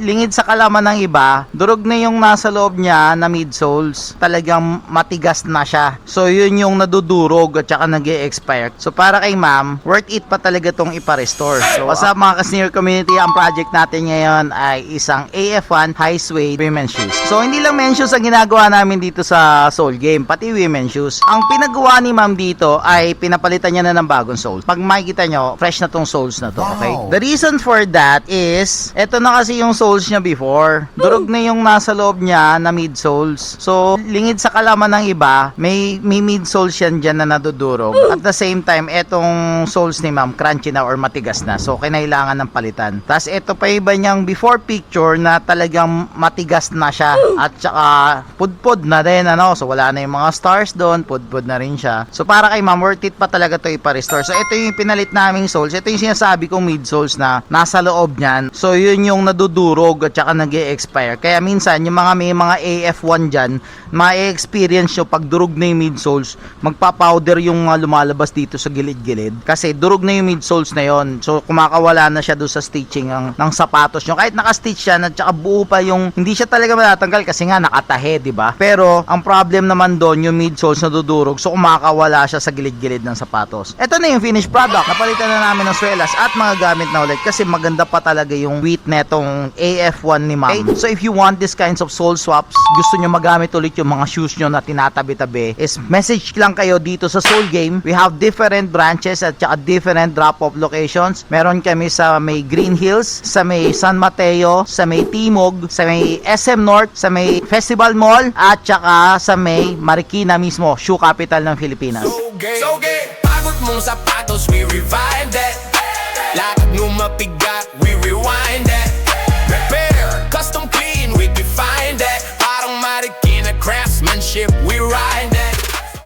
lingid sa kalaman ng iba, durog na yung nasa loob niya na midsoles. Talagang matigas na siya. So yun yung nadudurog at saka nag-e-expire. So para kay ma'am, worth it pa talaga tong ipa-restore. So sa mga ka-senior community, ang project natin ngayon ay isang AF1 high suede women's shoes. So hindi lang men's shoes ang ginagawa namin dito sa Soul Game, pati women's shoes. Ang pinagawa ni ma'am dito ay pinapalitan niya na ng bagong soles. Pag makikita nyo, fresh na tong soles na to, okay? The reason for that is, eto na kasi yung soles niya before. Durog na yung nasa loob niya na midsoles. So, lingid sa kalaman ng iba, may midsoles yan dyan na nadudurog. At the same time, etong soles ni ma'am, crunchy na or matigas na. So, kinailangan ng palitan. Tapos, eto pa iba niyang before picture na talagang matigas na siya. At saka, pudpud na din, ano? So, wala na yung mga stars doon, pudpud na rin siya. So, para kay ma'am, worth it pa talaga to ipa-restore. So, ito yung pinalit naming soles. Ito yung sinasabi kong midsoles na nasa loob niyan. So, yun yung nadudurog at saka nag-e-expire. Kaya minsan, yung may mga AF1 dyan, ma-experience nyo pag durog na yung midsoles, magpa-powder yung lumalabas dito sa gilid-gilid. Kasi durog na yung midsoles na yon. So, kumakawala na siya doon sa stitching ng sapatos nyo. Kahit naka-stitch yan at saka buo pa yung, hindi siya talaga matatanggal kasi nga nakatahe, di ba? Pero, ang problem naman doon, yung midsoles nadudurog. So, kumakawala siya sa gilid-gilid ng sapatos. Ito na yung finished product. Napalitan na namin ng swelas at mga gamit na ulit kasi maganda pa talaga yung weight netong AF1 ni ma'am. Okay? So if you want this kinds of sole swaps, gusto nyo magamit ulit yung mga shoes nyo na tinatabi-tabi, is message lang kayo dito sa Soul Game. We have different branches at saka different drop-off locations. Meron kami sa may Green Hills, sa may San Mateo, sa may Timog, sa may SM North, sa may Festival Mall, at saka sa may Marikina mismo, shoe capital ng Pilipinas. So gay, pagod mong sapatos, we revive that. Lakad mo mapigat, we rewind that. Repair, custom clean, we define that. Parang Marikina craftsmanship, we ride that.